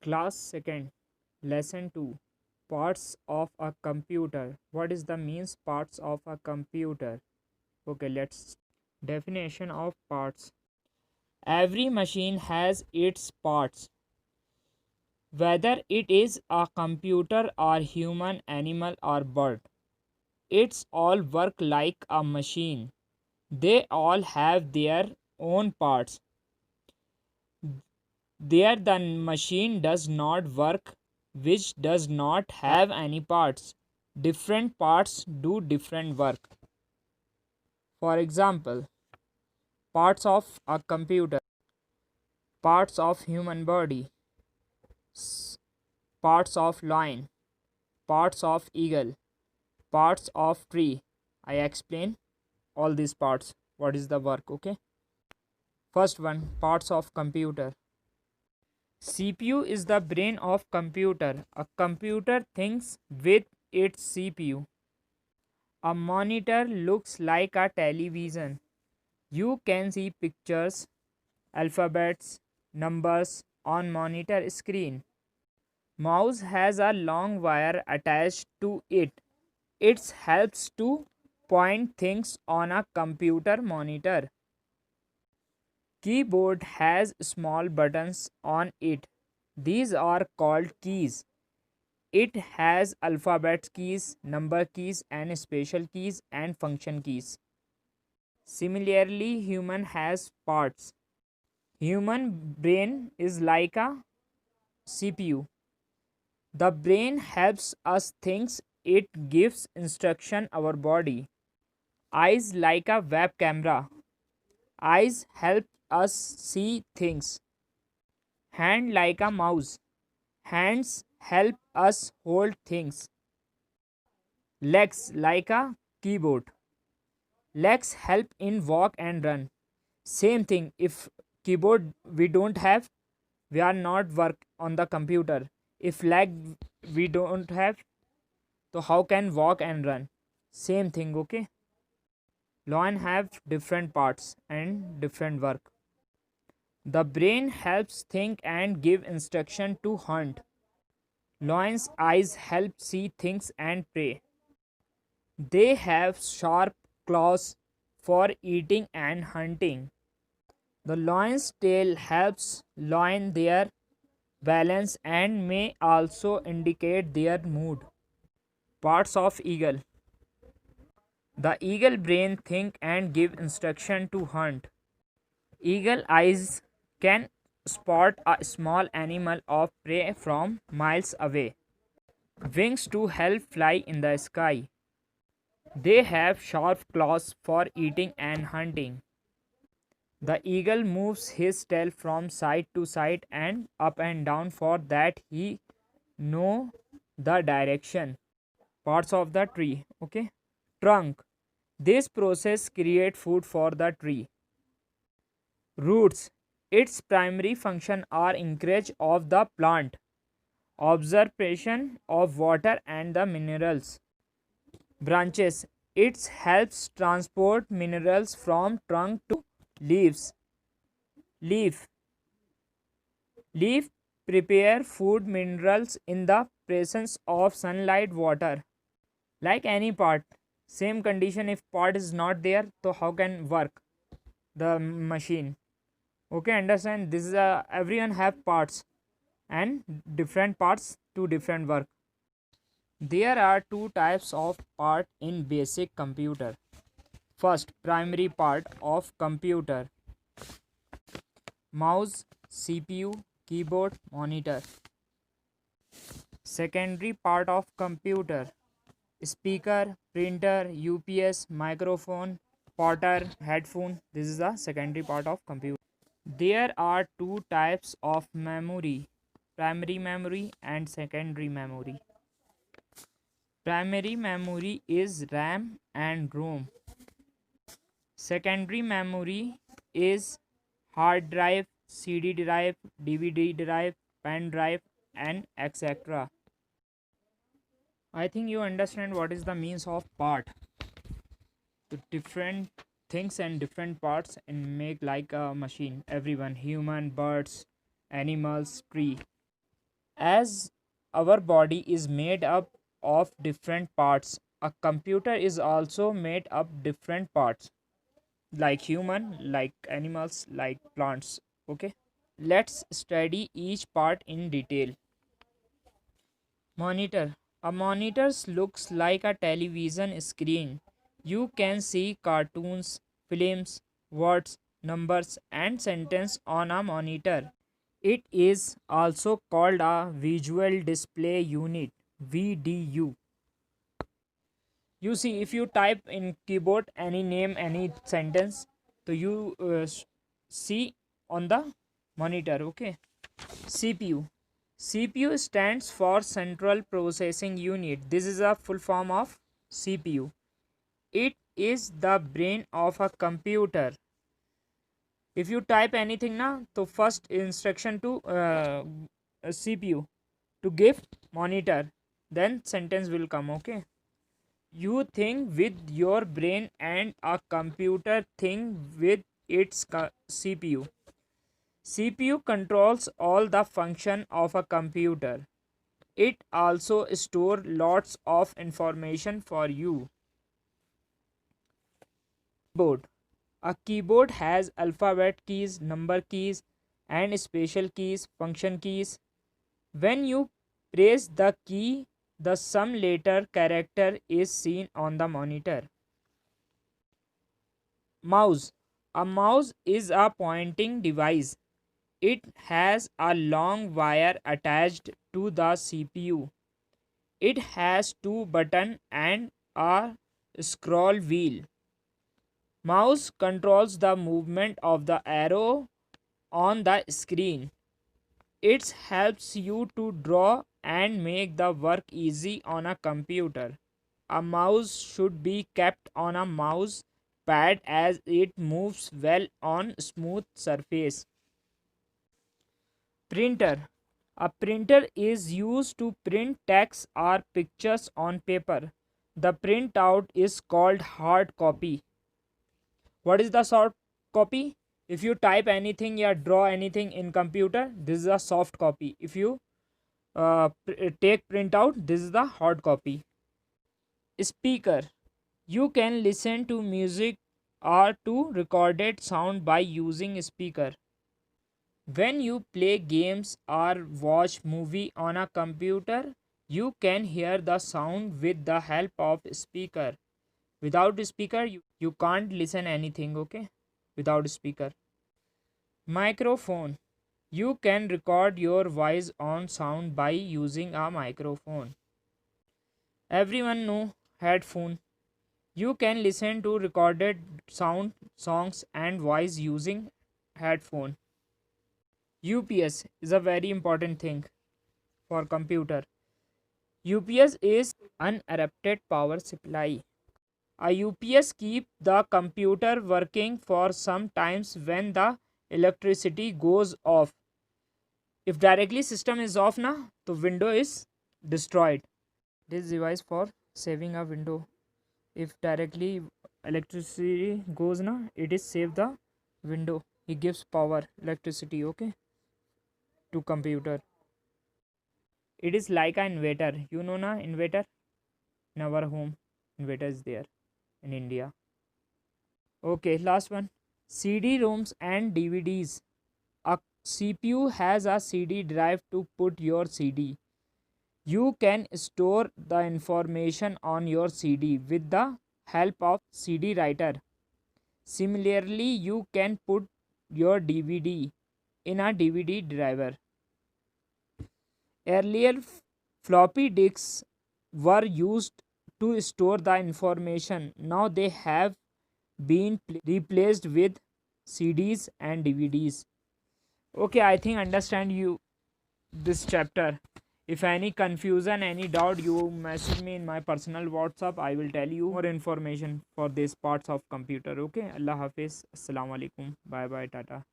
Class 2nd, Lesson 2, Parts of a Computer. What is the means parts of a computer? Okay, let's definition of parts. Every machine has its parts. Whether it is a computer or human, animal or bird, it's all work like a machine. They all have their own parts. There the machine does not work, which does not have any parts. Different parts do different work. For example, parts of a computer, parts of human body, parts of lion, parts of eagle, parts of tree. I explain all these parts. What is the work? Okay. First one, parts of computer. CPU is the brain of computer. A computer thinks with its CPU. A monitor looks like a television. You can see pictures, alphabets, numbers on monitor screen. Mouse has a long wire attached to it. It helps to point things on a computer monitor. Keyboard has small buttons on it. These are called keys. It has alphabet keys, number keys, and special keys and function keys. Similarly, human has parts. Human brain is like a CPU. The brain helps us think, it gives instruction our body. Eyes like a web camera. Eyes help us see things. Hand like a mouse. Hands help us hold things. Legs like a keyboard. Legs help in walk and run. Same thing, if keyboard we don't have, we are not work on the computer. If leg we don't have, so how can walk and run? Same thing, okay? Lion have different parts and different work. The brain helps think and give instruction to hunt. Lion's eyes help see things and prey. They have sharp claws for eating and hunting. The lion's tail helps lion their balance and may also indicate their mood. Parts of eagle. The eagle brain think and give instruction to hunt. Eagle eyes can spot a small animal of prey from miles away. Wings to help fly in the sky. They have sharp claws for eating and hunting. The eagle moves his tail from side to side and up and down for that he know the direction. Parts of the tree, okay? Trunk. This process create food for the tree. Roots. Its primary function are encourage of the plant, observation of water and the minerals. Branches. It helps transport minerals from trunk to leaves. Leaf. Leaf prepare food minerals in the presence of sunlight water. Like any part, same condition, if part is not there, so how can work the machine? Okay, understand, this is a everyone have parts and different parts to different work. There are two types of part in basic computer. First, primary part of computer: mouse, CPU, keyboard, monitor. Secondary part of computer: speaker, printer, UPS, microphone, potter, headphone. This is the secondary part of computer. There are two types of memory: primary memory and secondary memory. Primary memory is RAM and ROM. Secondary memory is hard drive, CD drive, DVD drive, pen drive, and etc. I think you understand what is the means of part. The different things and different parts and make like a machine. Everyone, human, birds, animals, tree. As our body is made up of different parts, a computer is also made up different parts, like human, like animals, like plants. Okay, let's study each part in detail. Monitor. A monitor looks like a television screen. You can see cartoons, films, words, numbers, and sentences on a monitor. It is also called a visual display unit, VDU. You see, if you type in keyboard any name, any sentence, so you see on the monitor. Okay. CPU. CPU stands for Central Processing Unit. This is a full form of CPU. It is the brain of a computer. If you type anything now, the first instruction to CPU to give monitor, then sentence will come. Okay. You think with your brain and a computer think with its CPU. CPU controls all the function of a computer. It also store lots of information for you. Keyboard. A keyboard has alphabet keys, number keys, and special keys, function keys. When you press the key, the some letter character is seen on the monitor. Mouse. A mouse is a pointing device. It has a long wire attached to the CPU. It has two buttons and a scroll wheel. Mouse controls the movement of the arrow on the screen. It helps you to draw and make the work easy on a computer. A mouse should be kept on a mouse pad as it moves well on smooth surface. Printer. A printer is used to print text or pictures on paper. The printout is called hard copy. What is the soft copy? If you type anything or draw anything in computer, this is a soft copy. If you take printout, this is the hard copy. Speaker. You can listen to music or to recorded sound by using speaker. When you play games or watch movie on a computer, you can hear the sound with the help of speaker. Without speaker, you can't listen anything, okay? Without speaker. Microphone. You can record your voice on sound by using a microphone. Everyone know headphone. You can listen to recorded sound, songs and voice using headphone. UPS is a very important thing for computer. UPS is uninterrupted power supply. A UPS keep the computer working for some times when the electricity goes off. If directly system is off now, the window is destroyed. This device for saving a window. If directly electricity goes now, it is save the window. It gives power, electricity, okay, to computer. It is like an inverter. You know na inverter? In our home, inverter is there in India. Okay, last one. CD-ROMs and DVDs. A CPU has a CD drive to put your CD. You can store the information on your CD with the help of CD writer. Similarly, you can put your DVD in a DVD driver. Earlier, floppy disks were used to store the information. Now they have been replaced with CDs and DVDs. Okay, I think understand you this chapter. If any confusion, any doubt, you message me in my personal WhatsApp. I will tell you more information for these parts of computer. Okay, Allah Hafiz. Assalamu alaikum. Bye bye. Tata.